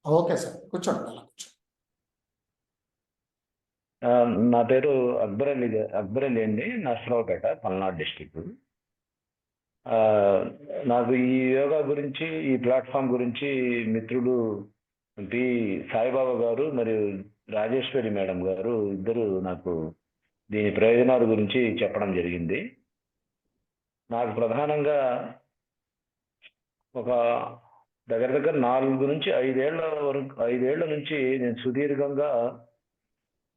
Okay sir. కూర్చోండి. అలా కూర్చోండి. నా పేరు అక్బర్ అలీ అండి, నర్సరావుపేట, పల్నాడు డిస్టిక్. నాకు ఈ యోగా గురించి, ఈ ప్లాట్ఫామ్ గురించి మిత్రులు పి సాయిబాబా గారు మరియు రాజేశ్వరి మేడం గారు ఇద్దరు నాకు దీని ప్రయోజనాల గురించి చెప్పడం జరిగింది. నాకు ప్రధానంగా ఒక దగ్గర దగ్గర 5 ఏళ్ల నుంచి నేను సుదీర్ఘంగా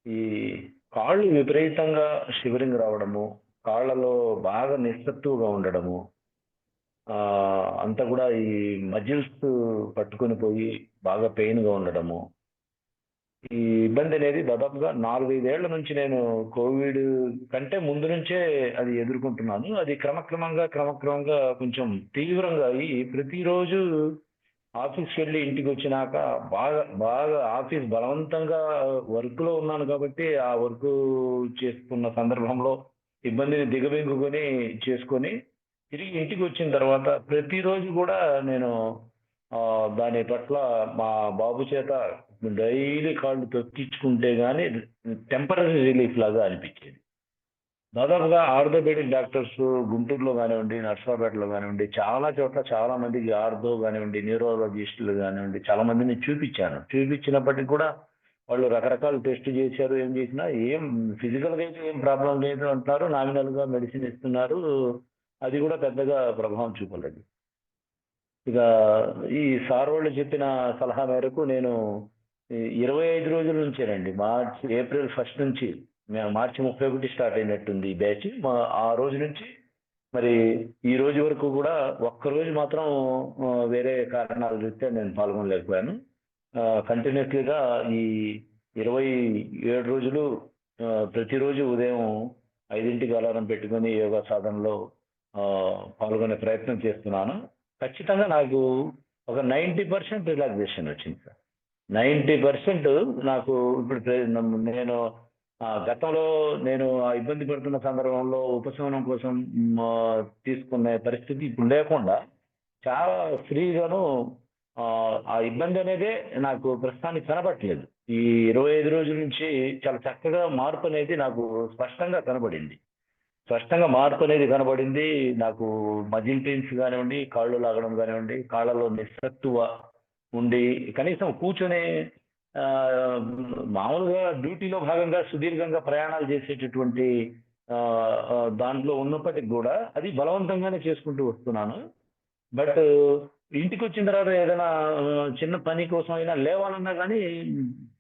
ఈ కాళ్ళు విపరీతంగా షివరింగ్ రావడము, కాళ్ళలో బాగా నిస్సత్తువగా ఉండడము, ఆ అంతా కూడా ఈ మజిల్స్ పట్టుకొని పోయి బాగా పెయిన్ గా ఉండడము. ఈ ఇబ్బంది అనేది దాదాపుగా 4-5 ఏళ్ల నుంచి నేను కోవిడ్ కంటే ముందు నుంచే అది ఎదుర్కొంటున్నాను. అది క్రమక్రమంగా కొంచెం తీవ్రంగా అయ్యి ప్రతిరోజు ఆఫీస్కి వెళ్ళి ఇంటికి వచ్చినాక బాగా బాగా ఆఫీస్ బలవంతంగా వర్క్ లో ఉన్నాను కాబట్టి ఆ వర్క్ చేసుకున్న సందర్భంలో ఇబ్బందిని దిగమింగుకొని చేసుకొని తిరిగి ఇంటికి వచ్చిన తర్వాత ప్రతిరోజు కూడా నేను ఆ, దాని పట్ల మా బాబు చేత డైలీ కాళ్ళు తొక్కించుకుంటే గానీ టెంపరీ రిలీఫ్ లాగా అనిపించేది. దాదాపుగా ఆర్థోపెడిక్ డాక్టర్స్ గుంటూరులో కానివ్వండి, నర్సరావుపేటలో కానివ్వండి, చాలా చోట్ల చాలా మందికి ఆర్థో కానివ్వండి, న్యూరాలజిస్టులు కానివ్వండి, చాలా మందిని చూపించాను. చూపించినప్పటికీ కూడా వాళ్ళు రకరకాల టెస్ట్ చేశారు. ఏం చేసినా ఏం ఫిజికల్ గా అయితే ఏం ప్రాబ్లం లేదు అంటున్నారు. నామినల్ గా మెడిసిన్ ఇస్తున్నారు. అది కూడా పెద్దగా ప్రభావం చూపలేదు. ఇక ఈ సార్ వాళ్ళు చెప్పిన సలహా మేరకు నేను ఈ 25 రోజుల నుంచేనండి, ఏప్రిల్ 1 నుంచి, మేము మార్చి 31 స్టార్ట్ అయినట్టుంది ఈ బ్యాచ్. ఆ రోజు నుంచి మరి ఈ రోజు వరకు కూడా ఒక్క రోజు మాత్రం వేరే కారణాల రీత్యా నేను పాల్గొనలేకపోయాను. కంటిన్యూస్లీగా ఈ 27 రోజులు ప్రతిరోజు ఉదయం 5ంటికి అలారం పెట్టుకొని యోగా సాధనలో ఆ, పాల్గొనే ప్రయత్నం చేస్తున్నాను. ఖచ్చితంగా నాకు ఒక 90% రిలాక్సేషన్ వచ్చింది సార్. 90% నాకు ఇప్పుడు నేను గతంలో నేను ఆ ఇబ్బంది పడుతున్న సందర్భంలో ఉపశమనం కోసం తీసుకునే పరిస్థితి ఇప్పుడు లేకుండా చాలా ఫ్రీగాను ఆ ఆ ఇబ్బంది అనేదే నాకు ప్రస్తుతానికి కనబడట్లేదు. ఈ 25 రోజుల నుంచి చాలా చక్కగా మార్పు అనేది నాకు స్పష్టంగా మార్పు అనేది కనబడింది. నాకు మజిల్ పెయిన్స్ కానివ్వండి, కాళ్ళు లాగడం కానివ్వండి, కాళ్ళలో నిస్సత్తువ ఉండి కనీసం కూర్చొని ఆ, మామూలుగా డ్యూటీలో భాగంగా సుదీర్ఘంగా ప్రయాణాలు చేసేటటువంటి ఆ, దాంట్లో ఉన్నప్పటికి కూడా అది బలవంతంగానే చేసుకుంటూ వస్తున్నాను. బట్ ఇంటికి వచ్చిన తర్వాత ఏదైనా చిన్న పని కోసం అయినా లేవాలన్నా కానీ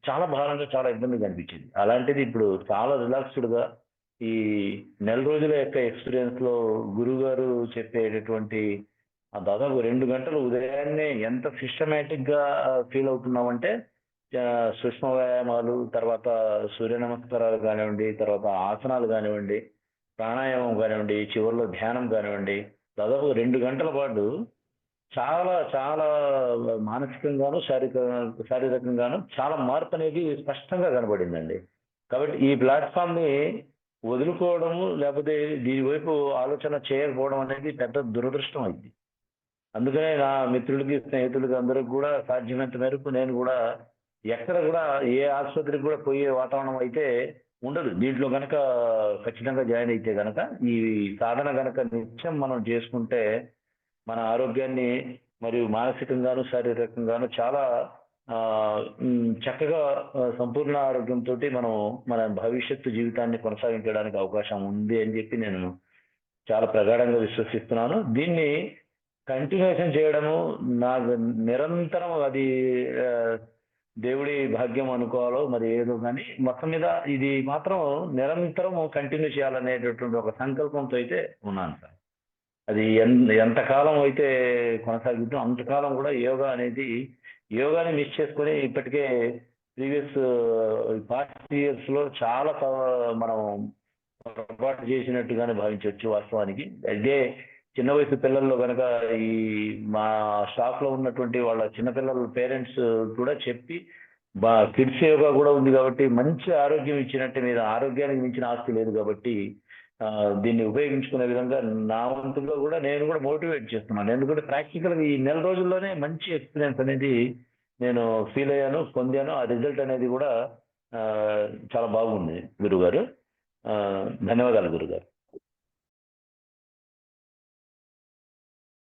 చాలా భారంగా, చాలా ఇబ్బందిగా అనిపించింది. అలాంటిది ఇప్పుడు చాలా రిలాక్స్డ్ గా ఈ నెల రోజుల యొక్క ఎక్స్పీరియన్స్ లో గురువు గారు చెప్పేటటువంటి దాదాపు 2 గంటలు ఉదయాన్నే ఎంత సిస్టమేటిక్ గా ఫీల్ అవుతున్నామంటే, ఆ, సూక్ష్మ వ్యాయామాలు, తర్వాత సూర్య నమస్కారాలు కానివ్వండి, తర్వాత ఆసనాలు కానివ్వండి, ప్రాణాయామం కానివ్వండి, చివరిలో ధ్యానం కానివ్వండి, దాదాపు 2 గంటల పాటు చాలా చాలా మానసికంగాను శారీరకంగాను చాలా మార్పు అనేది స్పష్టంగా కనబడిందండి. కాబట్టి ఈ ప్లాట్ఫామ్ ని వదులుకోవడము, లేకపోతే దీని వైపు ఆలోచన చేయకపోవడం అనేది పెద్ద దురదృష్టం అయింది. అందుకనే నా మిత్రులకి, స్నేహితులకి అందరికి కూడా సాధ్యమైనంత మేరకు నేను కూడా ఎక్కడ కూడా ఏ ఆసుపత్రికి కూడా పోయే వాతావరణం అయితే ఉండదు. దీంట్లో గనక ఖచ్చితంగా జాయిన్ అయితే గనక ఈ సాధన గనక నిత్యం మనం చేసుకుంటే మన ఆరోగ్యాన్ని మరియు మానసికంగాను, శారీరకంగాను చాలా ఆ, చక్కగా సంపూర్ణ ఆరోగ్యంతో మనం మన భవిష్యత్తు జీవితాన్ని కొనసాగించడానికి అవకాశం ఉంది అని చెప్పి నేను చాలా ప్రగాఢంగా విశ్వసిస్తున్నాను. దీన్ని కంటిన్యూషన్ చేయడము నాకు నిరంతరం అది ఆ, దేవుడి భాగ్యం అనుకోవాలో మరి ఏదో కానీ మొత్తం మీద ఇది మాత్రం నిరంతరం కంటిన్యూ చేయాలనేటటువంటి ఒక సంకల్పంతో అయితే ఉన్నాను సార్. అది ఎంతకాలం అయితే కొనసాగిద్దాం అంతకాలం కూడా యోగాని మిస్ చేసుకొని ఇప్పటికే ప్రీవియస్ పాస్ట్ ఇయర్స్ లో చాలా మనం పొరపాటు చేసినట్టుగానే భావించవచ్చు వాస్తవానికి. అదే చిన్న వయసు పిల్లల్లో కనుక ఈ మా స్టాఫ్ లో ఉన్నటువంటి వాళ్ళ చిన్నపిల్లల పేరెంట్స్ కూడా చెప్పి కిడ్స్ యోగా కూడా ఉంది కాబట్టి మంచి ఆరోగ్యం ఇచ్చినట్టు, మీద ఆరోగ్యానికి మించిన ఆస్తి లేదు కాబట్టి ఆ, దీన్ని ఉపయోగించుకునే విధంగా నా వంతుగా కూడా నేను కూడా మోటివేట్ చేస్తున్నాను. ఎందుకంటే ప్రాక్టికల్ గా ఈ నెల రోజుల్లోనే మంచి ఎక్స్పీరియన్స్ అనేది నేను ఫీల్ అయ్యాను, పొందాను. ఆ రిజల్ట్ అనేది కూడా చాలా బాగుంది గురుగారు. ధన్యవాదాలు గురుగారు.